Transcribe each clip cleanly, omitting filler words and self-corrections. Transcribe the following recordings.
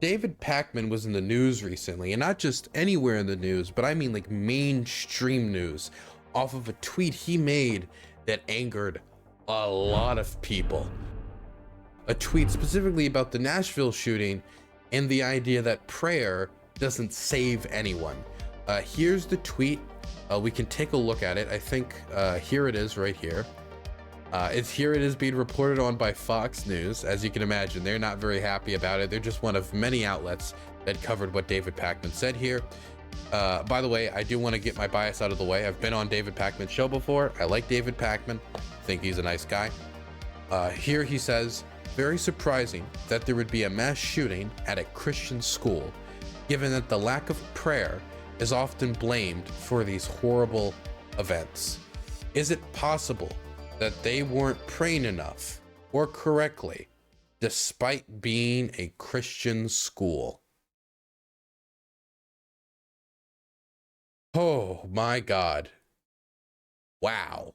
David Pakman was in the news recently, and not just anywhere in the news, but I mean like mainstream news, off of a tweet he made that angered a lot of people. A tweet specifically about the Nashville shooting and the idea that prayer doesn't save anyone. Here's the tweet. We can take a look at it. I think here it is right here. It is being reported on by Fox News. As you can imagine, they're not very happy about it. They're just one of many outlets that covered what David Pakman said here. By the way, I do want to get my bias out of the way. I've been on David Pakman's show before. I like David Pakman. Think he's a nice guy. Here he says, very surprising that there would be a mass shooting at a Christian school, given that the lack of prayer is often blamed for these horrible events. Is it possible that they weren't praying enough or correctly, despite being a Christian school? Oh my God. Wow.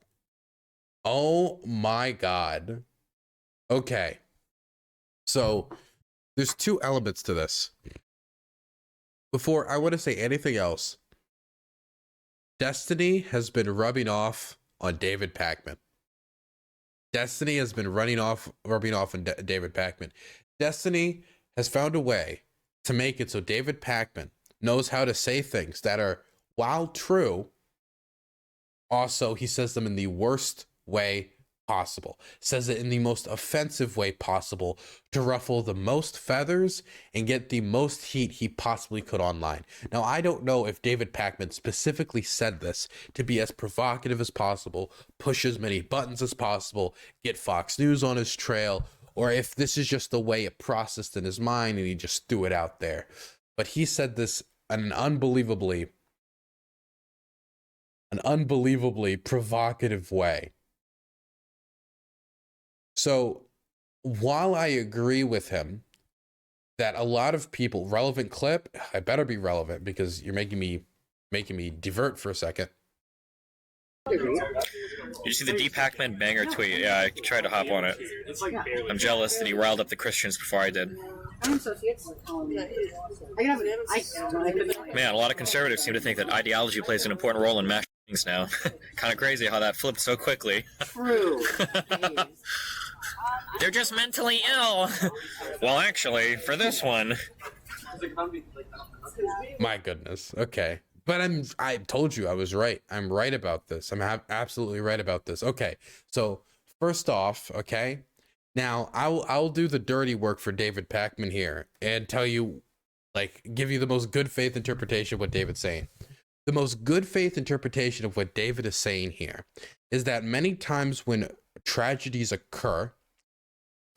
Oh my God. Okay. So there's two elements to this. Before I want to say anything else, Destiny has been rubbing off on David Pakman. Destiny has been rubbing off on David Pakman. Destiny has found a way to make it so David Pakman knows how to say things that are, while true, also he says them in the worst way possible. Says it in the most offensive way possible to ruffle the most feathers and get the most heat he possibly could online. Now, I don't know if David Pakman specifically said this to be as provocative as possible, push as many buttons as possible, get Fox News on his trail, or if this is just the way it processed in his mind and he just threw it out there. But he said this in an unbelievably provocative way. So while I agree with him that a lot of people, relevant clip, I better be relevant because you're making me divert for a second. Did you see the D Pakman banger tweet? Yeah, I tried to hop on it. I'm jealous that he riled up the Christians before I did. Man, a lot of conservatives seem to think that ideology plays an important role in mass shootings now. Kind of crazy how that flipped so quickly. True. They're just mentally ill. Well, actually, for this one. My goodness. Okay. But I told you I was right. I'm right about this. I'm absolutely right about this. Okay. So first off, okay. Now I'll do the dirty work for David Pakman here and tell you, like, give you the most good faith interpretation of what David's saying. The most good faith interpretation of what David is saying here is that many times when tragedies occur,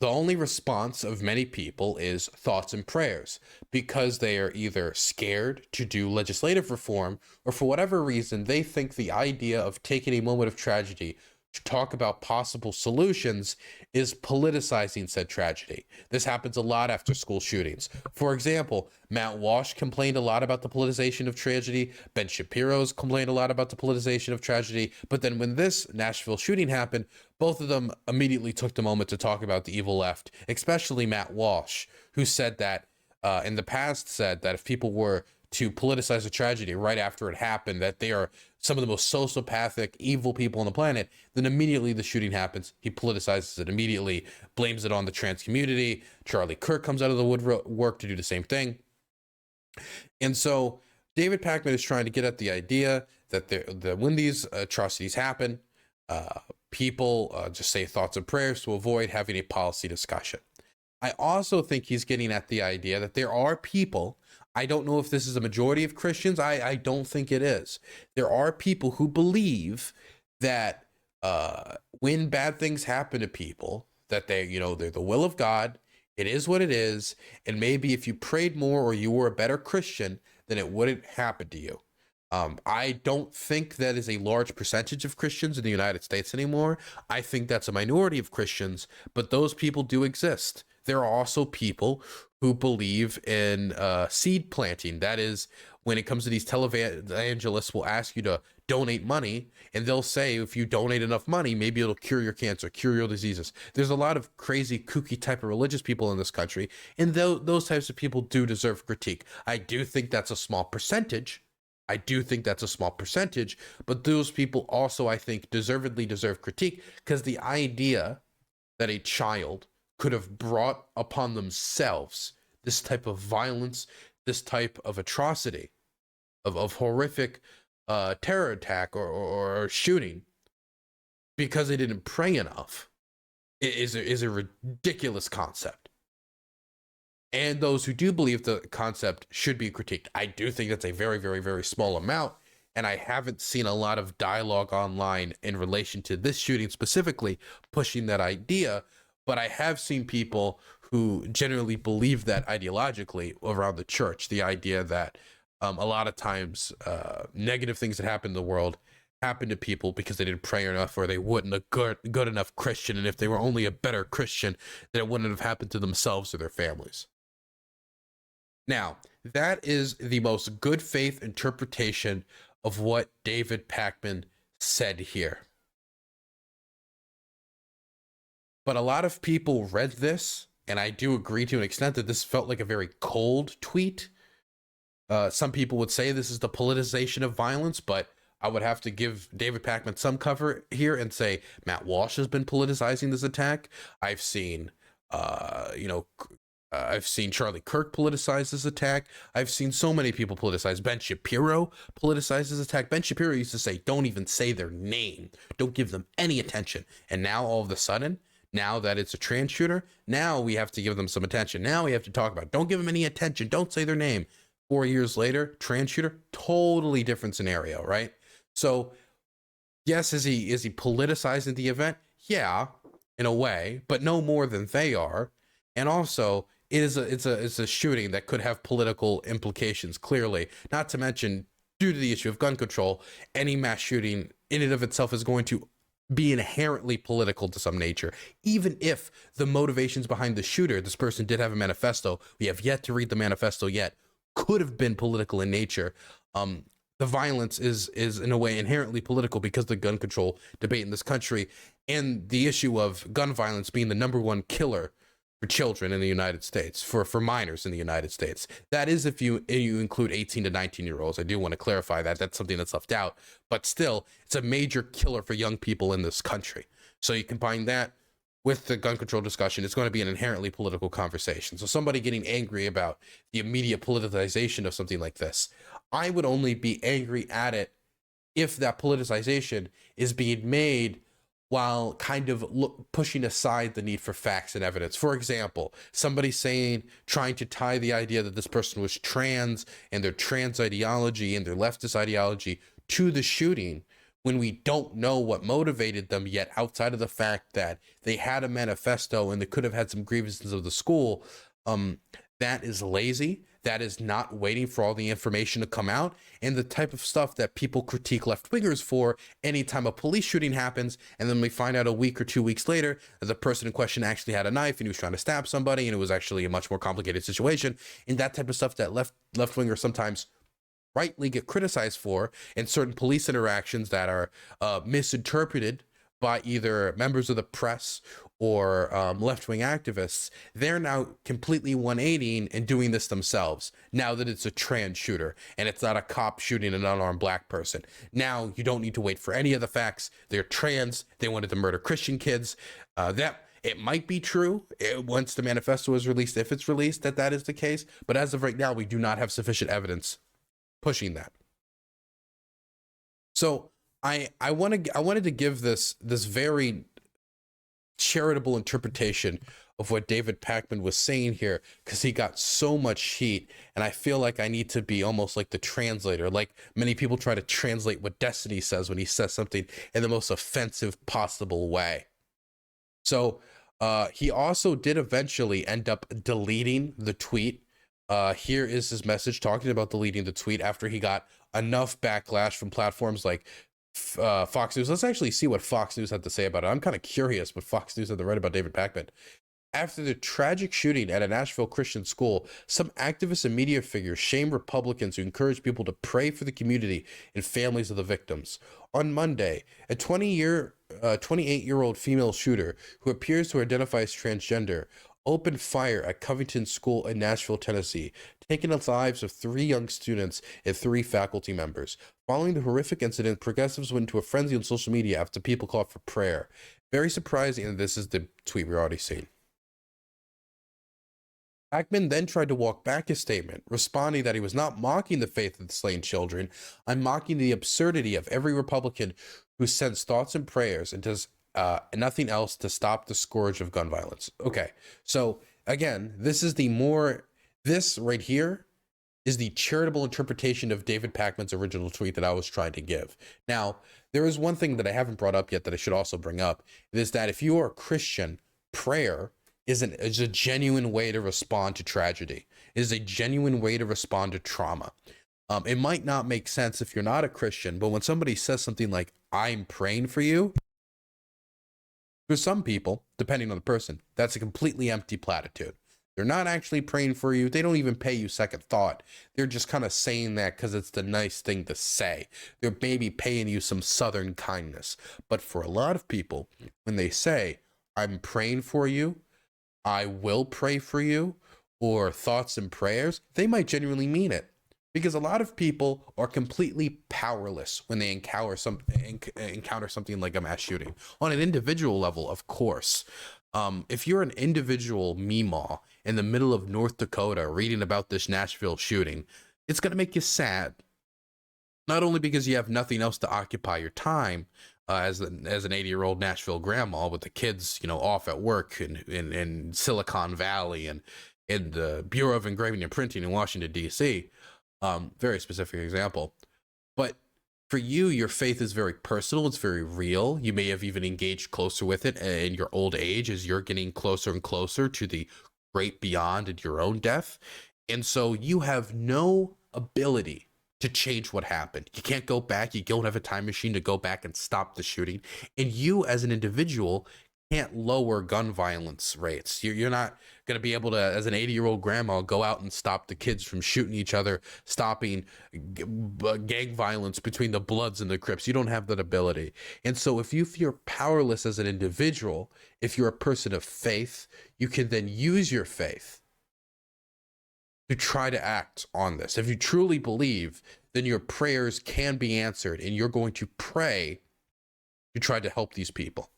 the only response of many people is thoughts and prayers, because they are either scared to do legislative reform or for whatever reason they think the idea of taking a moment of tragedy to talk about possible solutions is politicizing said tragedy. This happens a lot after school shootings. For example, Matt Walsh complained a lot about the politicization of tragedy. Ben Shapiro's complained a lot about the politicization of tragedy. But then when this Nashville shooting happened, both of them immediately took the moment to talk about the evil left, especially Matt Walsh, who said that in the past said that if people were to politicize a tragedy right after it happened, that they are some of the most sociopathic, evil people on the planet, then immediately the shooting happens. He politicizes it immediately, blames it on the trans community. Charlie Kirk comes out of the woodwork to do the same thing. And so David Pakman is trying to get at the idea that when these atrocities happen, people just say thoughts and prayers to avoid having a policy discussion. I also think he's getting at the idea that there are people, I don't know if this is a majority of Christians, I don't think it is. There are people who believe that when bad things happen to people, that they're the will of God, it is what it is, and maybe if you prayed more or you were a better Christian, then it wouldn't happen to you. I don't think that is a large percentage of Christians in the United States anymore. I think that's a minority of Christians, but those people do exist. there are also people who believe in seed planting. That is, when it comes to these televangelists will ask you to donate money, and they'll say if you donate enough money, maybe it'll cure your cancer, cure your diseases. There's a lot of crazy, kooky type of religious people in this country, and those types of people do deserve critique. I do think that's a small percentage. But those people also, I think, deservedly deserve critique, because the idea that a child could have brought upon themselves this type of violence, this type of atrocity, of horrific terror attack or shooting because they didn't pray enough is a ridiculous concept. And those who do believe the concept should be critiqued. I do think that's a very, very, very small amount. And I haven't seen a lot of dialogue online in relation to this shooting specifically pushing that idea. But I have seen people who generally believe that ideologically around the church, the idea that a lot of times negative things that happen in the world happen to people because they didn't pray enough, or they weren't a good enough Christian. And if they were only a better Christian, then it wouldn't have happened to themselves or their families. Now, that is the most good faith interpretation of what David Pakman said here. But a lot of people read this, and I do agree to an extent that this felt like a very cold tweet. Some people would say this is the politicization of violence, but I would have to give David Pakman some cover here and say Matt Walsh has been politicizing this attack. I've seen, I've seen Charlie Kirk politicize this attack. I've seen so many people politicize. Ben Shapiro politicized this attack. Ben Shapiro used to say, don't even say their name. Don't give them any attention. And now all of a sudden, now that it's a trans shooter, now we have to give them some attention. Now we have to talk about it. Don't give them any attention. Don't say their name. 4 years later, trans shooter, totally different scenario, right? So yes, is he politicizing the event? Yeah, in a way, but no more than they are. And also, it's a shooting that could have political implications, clearly. Not to mention, due to the issue of gun control, any mass shooting in and of itself is going to be inherently political to some nature. Even if the motivations behind the shooter, this person did have a manifesto, we have yet to read the manifesto yet, could have been political in nature. The violence is in a way inherently political because of the gun control debate in this country, and the issue of gun violence being the number one killer for children in the United States, for minors in the United States. That is if you include 18 to 19-year-olds. I do want to clarify that. That's something that's left out. But still, it's a major killer for young people in this country. So you combine that with the gun control discussion, it's going to be an inherently political conversation. So somebody getting angry about the immediate politicization of something like this, I would only be angry at it if that politicization is being made while kind of pushing aside the need for facts and evidence. For example, somebody trying to tie the idea that this person was trans and their trans ideology and their leftist ideology to the shooting, when we don't know what motivated them yet, outside of the fact that they had a manifesto and they could have had some grievances of the school. That is lazy. That is not waiting for all the information to come out, and the type of stuff that people critique left-wingers for anytime a police shooting happens, and then we find out a week or 2 weeks later that the person in question actually had a knife and he was trying to stab somebody, and it was actually a much more complicated situation. And that type of stuff that left-wingers sometimes rightly get criticized for, and certain police interactions that are misinterpreted by either members of the press or left-wing activists, they're now completely 180ing and doing this themselves now that it's a trans shooter and it's not a cop shooting an unarmed black person. Now you don't need to wait for any of the facts. They're trans. They wanted to murder Christian kids. That it might be true once the manifesto is released, if it's released, that is the case. But as of right now, we do not have sufficient evidence pushing that. So I wanted to give this very charitable interpretation of what David Pakman was saying here, because he got so much heat, and I feel like I need to be almost like the translator. Like many people try to translate what Destiny says when he says something in the most offensive possible way. So he also did eventually end up deleting the tweet. Here is his message talking about deleting the tweet after he got enough backlash from platforms like Fox News. Let's actually see what Fox News had to say about it. I'm kind of curious what Fox News had to write about David Pakman. After the tragic shooting at a Nashville Christian school, some activists and media figures shamed Republicans who encouraged people to pray for the community and families of the victims. On Monday, a 28-year-old female shooter who appears to identify as transgender opened fire at Covington School in Nashville, Tennessee, taking the lives of 3 young students and 3 faculty members. Following the horrific incident, progressives went into a frenzy on social media after people called for prayer. Very surprising, and this is the tweet we're already seeing. Pakman then tried to walk back his statement, responding that he was not mocking the faith of the slain children. I'm mocking the absurdity of every Republican who sends thoughts and prayers and does nothing else to stop the scourge of gun violence. Okay, so again, this right here is the charitable interpretation of David Pakman's original tweet that I was trying to give. Now, there is one thing that I haven't brought up yet that I should also bring up, is that if you are a Christian, prayer is a genuine way to respond to tragedy. It is a genuine way to respond to trauma. It might not make sense if you're not a Christian, but when somebody says something like, I'm praying for you, for some people, depending on the person, that's a completely empty platitude. They're not actually praying for you. They don't even pay you second thought. They're just kind of saying that because it's the nice thing to say. They're maybe paying you some Southern kindness. But for a lot of people, when they say, I'm praying for you, I will pray for you, or thoughts and prayers, they might genuinely mean it. Because a lot of people are completely powerless when they encounter something like a mass shooting. On an individual level, of course. If you're an individual Meemaw in the middle of North Dakota reading about this Nashville shooting, it's going to make you sad. Not only because you have nothing else to occupy your time, as an 80-year-old Nashville grandma with the kids, off at work in Silicon Valley and in the Bureau of Engraving and Printing in Washington, D.C., very specific example. But for you, your faith is very personal. It's very real. You may have even engaged closer with it in your old age as you're getting closer and closer to the great beyond and your own death. And so you have no ability to change what happened. You can't go back. You don't have a time machine to go back and stop the shooting. And you as an individual can't lower gun violence rates. You're not going to be able to, as an 80-year-old grandma, go out and stop the kids from shooting each other, stopping gang violence between the Bloods and the Crips. You don't have that ability. And so if you feel powerless as an individual, if you're a person of faith, you can then use your faith to try to act on this. If you truly believe, then your prayers can be answered, and you're going to pray to try to help these people.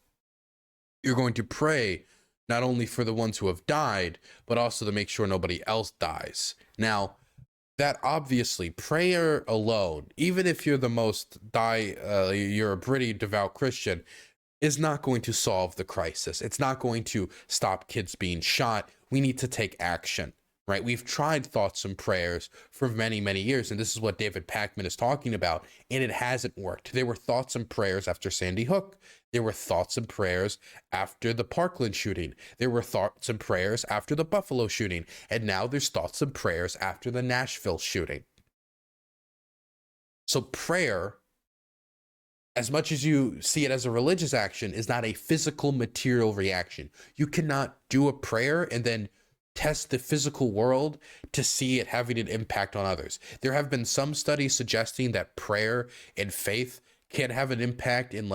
You're going to pray not only for the ones who have died, but also to make sure nobody else dies. Now, that obviously, prayer alone, even if you're you're a pretty devout Christian, is not going to solve the crisis. It's not going to stop kids being shot. We need to take action. Right? We've tried thoughts and prayers for many, many years, and this is what David Pakman is talking about, and it hasn't worked. There were thoughts and prayers after Sandy Hook. There were thoughts and prayers after the Parkland shooting. There were thoughts and prayers after the Buffalo shooting, and now there's thoughts and prayers after the Nashville shooting. So prayer, as much as you see it as a religious action, is not a physical, material reaction. You cannot do a prayer and then test the physical world to see it having an impact on others. There have been some studies suggesting that prayer and faith can have an impact in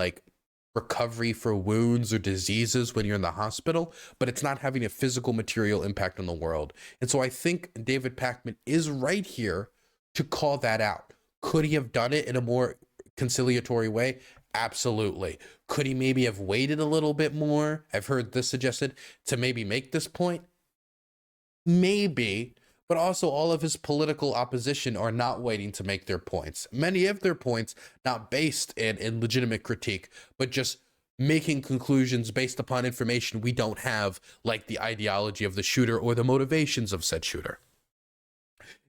recovery for wounds or diseases when you're in the hospital, but it's not having a physical material impact on the world. And so I think David Pakman is right here to call that out. Could he have done it in a more conciliatory way? Absolutely. Could he maybe have waited a little bit more? I've heard this suggested to maybe make this point. Maybe, but also all of his political opposition are not waiting to make their points. Many of their points not based in legitimate critique, but just making conclusions based upon information we don't have, like the ideology of the shooter or the motivations of said shooter.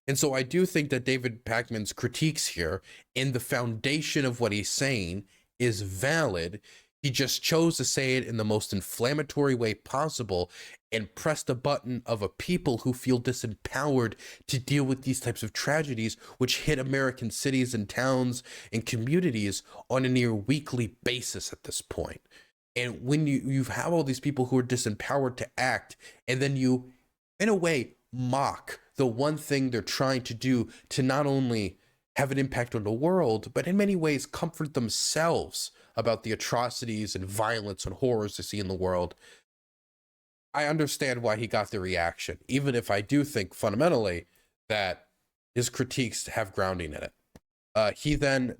And so I do think that David Pakman's critiques here in the foundation of what he's saying is valid. He just chose to say it in the most inflammatory way possible and pressed a button of a people who feel disempowered to deal with these types of tragedies, which hit American cities and towns and communities on a near weekly basis at this point. And when you have all these people who are disempowered to act, and then you, in a way, mock the one thing they're trying to do to not only have an impact on the world, but in many ways comfort themselves about the atrocities and violence and horrors they see in the world, I understand why he got the reaction, even if I do think fundamentally that his critiques have grounding in it.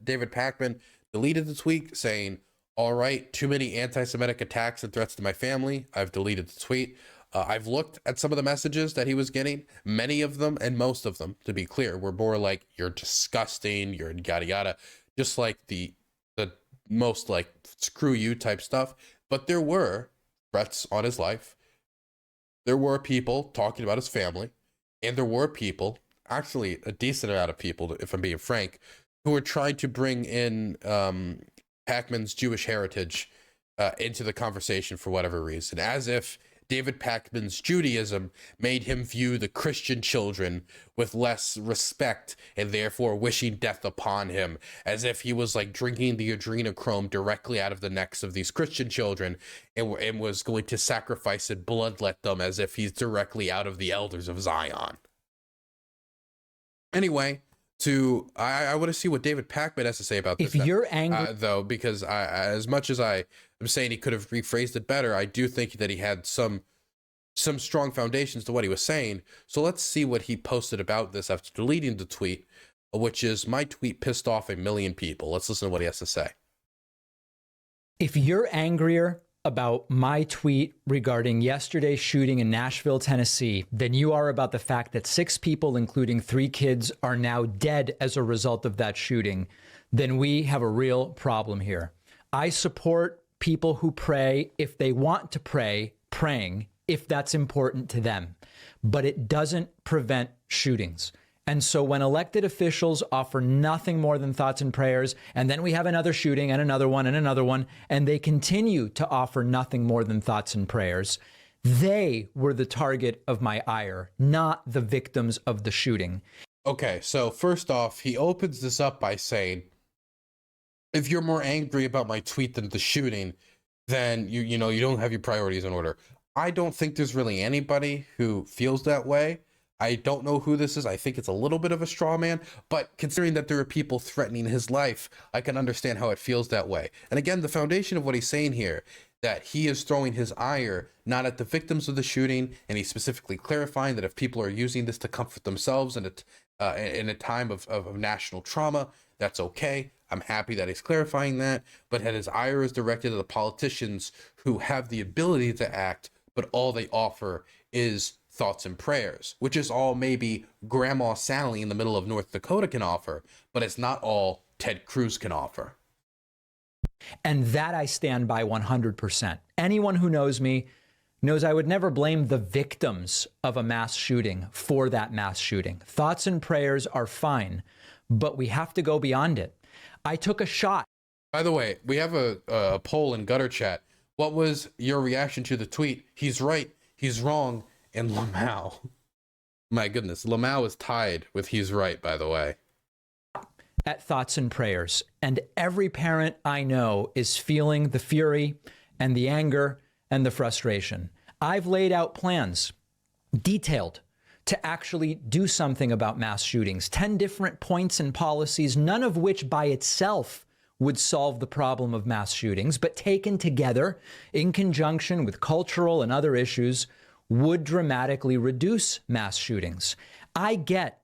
David Pakman, deleted the tweet saying, all right, too many anti-Semitic attacks and threats to my family. I've deleted the tweet. I've looked at some of the messages that he was getting. Many of them, and most of them, to be clear, were more like, you're disgusting, you're yada yada, just like the most like screw you type stuff. But there were threats on his life. There were people talking about his family, and there were people, actually a decent amount of people, if I'm being frank, who were trying to bring in Pakman's Jewish heritage into the conversation for whatever reason, as if David Pakman's Judaism made him view the Christian children with less respect and therefore wishing death upon him, as if he was like drinking the adrenochrome directly out of the necks of these Christian children and was going to sacrifice and bloodlet them as if he's directly out of the elders of Zion. Anyway, I want to see what David Pakman has to say about this. If you're angry, though, because as much as I am saying he could have rephrased it better, I do think that he had some strong foundations to what he was saying. So let's see what he posted about this after deleting the tweet, which is, my tweet pissed off 1 million people. Let's listen to what he has to say. if you're angrier about my tweet regarding yesterday's shooting in Nashville, Tennessee, than you are about the fact that 6 people, including 3 kids, are now dead as a result of that shooting, then we have a real problem here. I support people who pray if they want to pray, praying, if that's important to them. But it doesn't prevent shootings. And so when elected officials offer nothing more than thoughts and prayers, and then we have another shooting and another one, and they continue to offer nothing more than thoughts and prayers, they were the target of my ire, not the victims of the shooting. Okay, so first off, he opens this up by saying, if you're more angry about my tweet than the shooting, then you don't have your priorities in order. I don't think there's really anybody who feels that way. I don't know who this is. I think it's a little bit of a straw man, but considering that there are people threatening his life, I can understand how it feels that way. And again, the foundation of what he's saying here, that he is throwing his ire not at the victims of the shooting, and he's specifically clarifying that if people are using this to comfort themselves in a time of national trauma, that's okay. I'm happy that he's clarifying that, but that his ire is directed at the politicians who have the ability to act, but all they offer is thoughts and prayers, which is all maybe Grandma Sally in the middle of North Dakota can offer, but it's not all Ted Cruz can offer. And that I stand by 100%. Anyone who knows me knows I would never blame the victims of a mass shooting for that mass shooting. Thoughts and prayers are fine, but we have to go beyond it. I took a shot. By the way, we have a poll in Gutter Chat. What was your reaction to the tweet? He's right, he's wrong, and Lamau. My goodness, Lamau is tied with he's right, by the way. At thoughts and prayers. And every parent I know is feeling the fury and the anger and the frustration. I've laid out plans, detailed, to actually do something about mass shootings. 10 different points and policies, none of which by itself would solve the problem of mass shootings, but taken together in conjunction with cultural and other issues would dramatically reduce mass shootings. I get,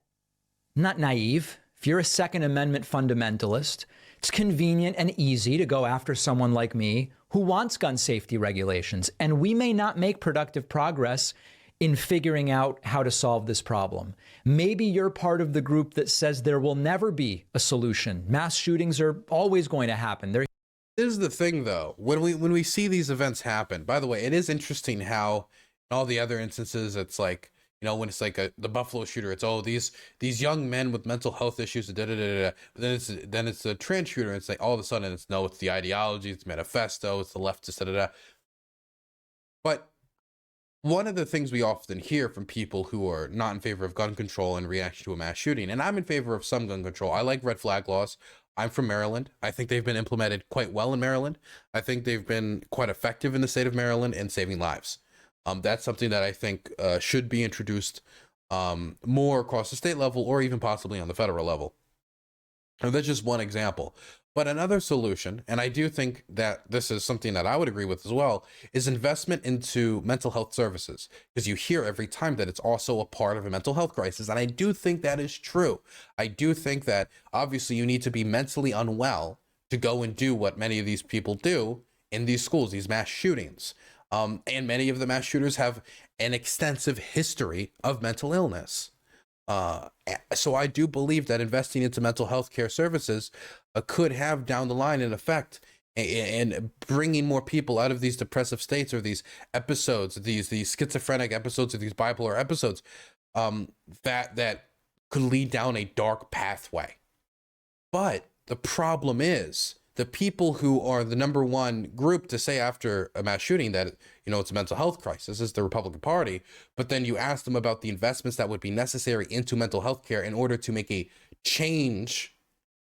not naive, if you're a Second Amendment fundamentalist, it's convenient and easy to go after someone like me who wants gun safety regulations, and we may not make productive progress in figuring out how to solve this problem. Maybe you're part of the group that says there will never be a solution. Mass shootings are always going to happen. This is the thing, though. When we see these events happen, by the way, it is interesting how in all the other instances, it's like, when it's like the Buffalo shooter, it's, oh, these young men with mental health issues, da da da da. But then it's a trans shooter, and it's like all of a sudden it's the ideology, it's manifesto, it's the leftist, da da da. But one of the things we often hear from people who are not in favor of gun control in reaction to a mass shooting, and I'm in favor of some gun control. I like red flag laws. I'm from Maryland. I think they've been implemented quite well in Maryland. I think they've been quite effective in the state of Maryland in saving lives. That's something that I think should be introduced more across the state level or even possibly on the federal level. And that's just one example. But another solution, and I do think that this is something that I would agree with as well, is investment into mental health services. Because you hear every time that it's also a part of a mental health crisis. And I do think that is true. I do think that obviously you need to be mentally unwell to go and do what many of these people do in these schools, these mass shootings. And many of the mass shooters have an extensive history of mental illness. So I do believe that investing into mental health care services could have down the line an effect in bringing more people out of these depressive states or these episodes, these schizophrenic episodes or these bipolar episodes, that could lead down a dark pathway. But the problem is the people who are the number one group to say after a mass shooting that, you know, it's a mental health crisis is the Republican Party. But then you ask them about the investments that would be necessary into mental health care in order to make a change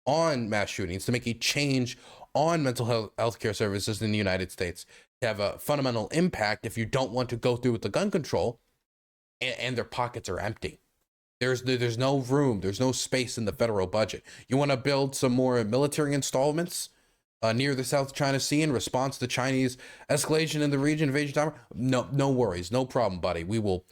on mass shootings, to make a change on mental health care services in the United States, to have a fundamental impact if you don't want to go through with the gun control, and their pockets are empty. There's no room, there's no space in the federal budget. You want to build some more military installments near the South China Sea in response to Chinese escalation in the region of Asia Timor? No worries, no problem, buddy. We will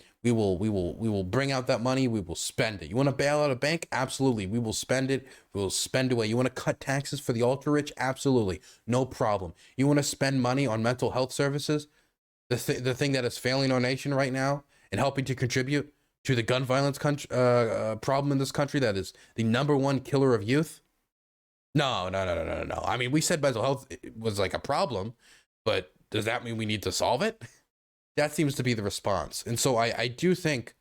bring out that money. We will spend it. You want to bail out a bank? Absolutely. We will spend it. We will spend away. You want to cut taxes for the ultra rich? Absolutely, no problem. You want to spend money on mental health services? The thing that is failing our nation right now and helping to contribute to the gun violence problem in this country that is the number one killer of youth? No. I mean, we said mental health was like a problem, but does that mean we need to solve it? That seems to be the response. And so I do think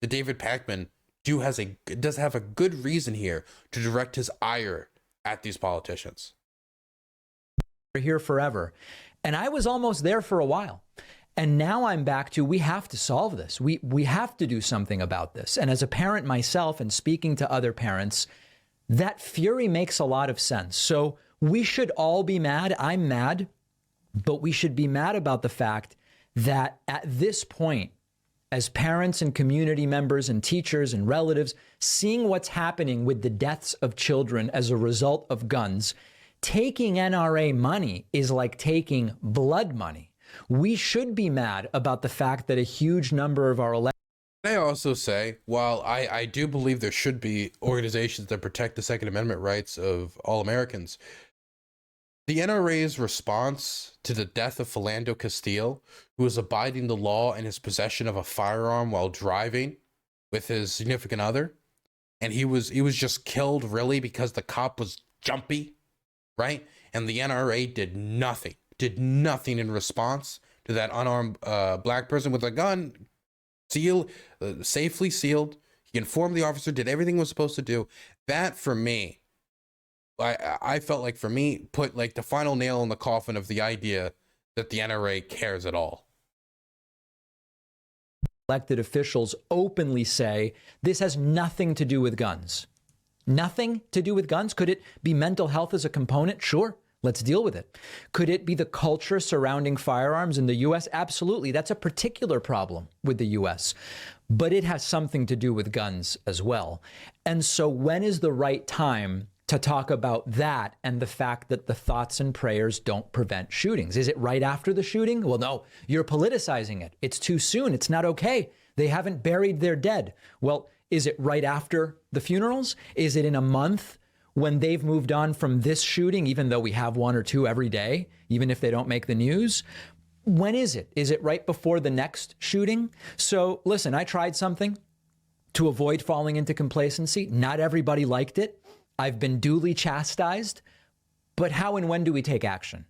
that David Pakman does have a good reason here to direct his ire at these politicians. We're here forever. And I was almost there for a while. And now I'm back to, we have to solve this. We have to do something about this. And as a parent myself and speaking to other parents, that fury makes a lot of sense. So we should all be mad. I'm mad, but we should be mad about the fact that at this point, as parents and community members and teachers and relatives, seeing what's happening with the deaths of children as a result of guns, taking NRA money is like taking blood money. We should be mad about the fact that a huge number of our elections. I also say, while I do believe there should be organizations that protect the Second Amendment rights of all Americans, the NRA's response to the death of Philando Castile, who was abiding the law in his possession of a firearm while driving with his significant other, and he was just killed really because the cop was jumpy, right? And the NRA did nothing in response to that unarmed black person with a gun, safely sealed. He informed the officer, did everything he was supposed to do. That, for me, I felt like, for me, put like the final nail in the coffin of the idea that the NRA cares at all. Elected officials openly say this has nothing to do with guns. Nothing to do with guns? Could it be mental health as a component? Sure. Let's deal with it. Could it be the culture surrounding firearms in the U.S.? Absolutely. That's a particular problem with the U.S., but it has something to do with guns as well. And so when is the right time to talk about that and the fact that the thoughts and prayers don't prevent shootings? Is it right after the shooting? Well, no, you're politicizing it. It's too soon. It's not okay. They haven't buried their dead. Well, is it right after the funerals? Is it in a month when they've moved on from this shooting, even though we have one or two every day, even if they don't make the news? When is it? Is it right before the next shooting? So listen, I tried something to avoid falling into complacency. Not everybody liked it. I've been duly chastised, but how and when do we take action?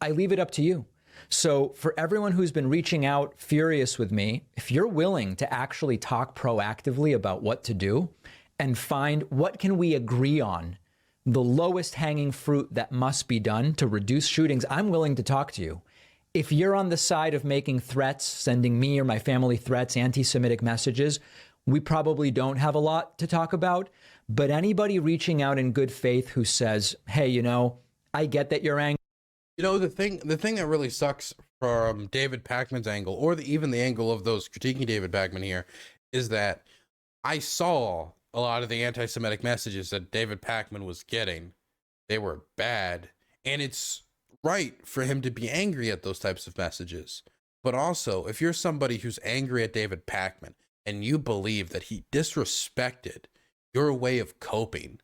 I leave it up to you. So for everyone who's been reaching out furious with me, if you're willing to actually talk proactively about what to do and find what can we agree on, the lowest hanging fruit that must be done to reduce shootings, I'm willing to talk to you. If you're on the side of making threats, sending me or my family threats, anti-Semitic messages, we probably don't have a lot to talk about. But anybody reaching out in good faith who says, hey, you know, I get that you're angry. You know, the thing that really sucks from David Pakman's angle, or even the angle of those critiquing David Pakman here, is that I saw a lot of the anti-Semitic messages that David Pakman was getting. They were bad, and it's right for him to be angry at those types of messages. But also, if you're somebody who's angry at David Pakman and you believe that he disrespected your way of coping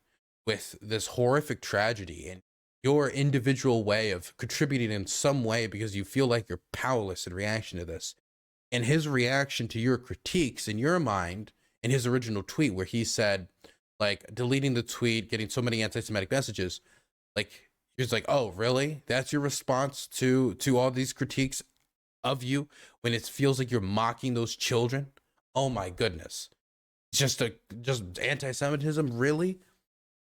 with this horrific tragedy and your individual way of contributing in some way because you feel like you're powerless in reaction to this, and his reaction to your critiques in your mind in his original tweet where he said, like, deleting the tweet, getting so many anti-Semitic messages, like, he was like, oh, really? That's your response to all these critiques of you when it feels like you're mocking those children? Oh my goodness. Just anti-Semitism, really?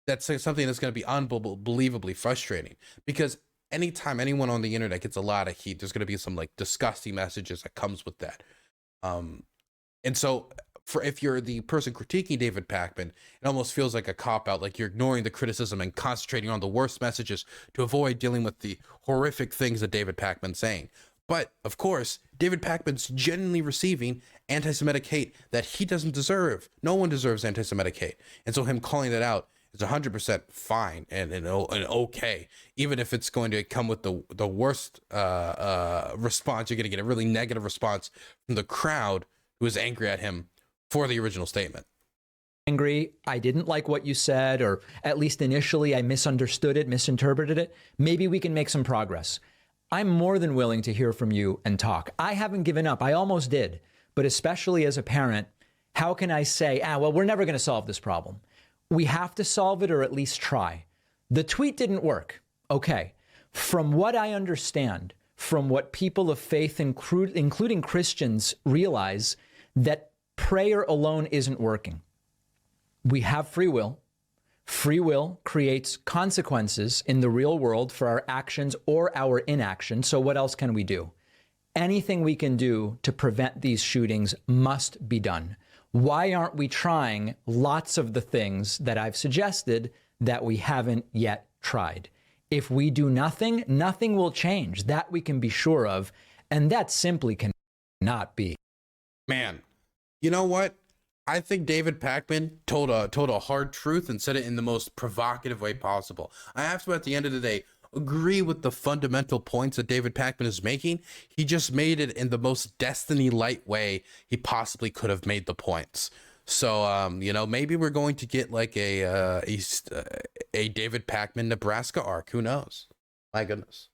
That's something that's going to be unbelievably frustrating, because anytime anyone on the internet gets a lot of heat, there's going to be some like disgusting messages that comes with that. And so if you're the person critiquing David Pakman, it almost feels like a cop-out, like you're ignoring the criticism and concentrating on the worst messages to avoid dealing with the horrific things that David Pakman's saying. But of course, David Pakman's genuinely receiving anti-Semitic hate that he doesn't deserve. No one deserves anti-Semitic hate. And so him calling that out is 100% fine and okay, even if it's going to come with the worst response. You're going to get a really negative response from the crowd who is angry at him for the original statement. Angry, I didn't like what you said, or at least initially I misunderstood it, misinterpreted it. Maybe we can make some progress. I'm more than willing to hear from you and talk. I haven't given up. I almost did. But especially as a parent, how can I say, well, we're never going to solve this problem? We have to solve it, or at least try. The tweet didn't work. Okay. From what I understand, from what people of faith, including Christians, realize, that prayer alone isn't working. We have free will. Free will creates consequences in the real world for our actions or our inaction. So what else can we do? Anything we can do to prevent these shootings must be done. Why aren't we trying lots of the things that I've suggested that we haven't yet tried? If we do nothing, nothing will change. That we can be sure of. And that simply cannot be. Man, you know what? I think David Pakman told a hard truth and said it in the most provocative way possible. I have to, at the end of the day, agree with the fundamental points that David Pakman is making. He just made it in the most Destiny-light way he possibly could have made the points. So, you know, maybe we're going to get like a David Pakman Nebraska arc. Who knows? My goodness.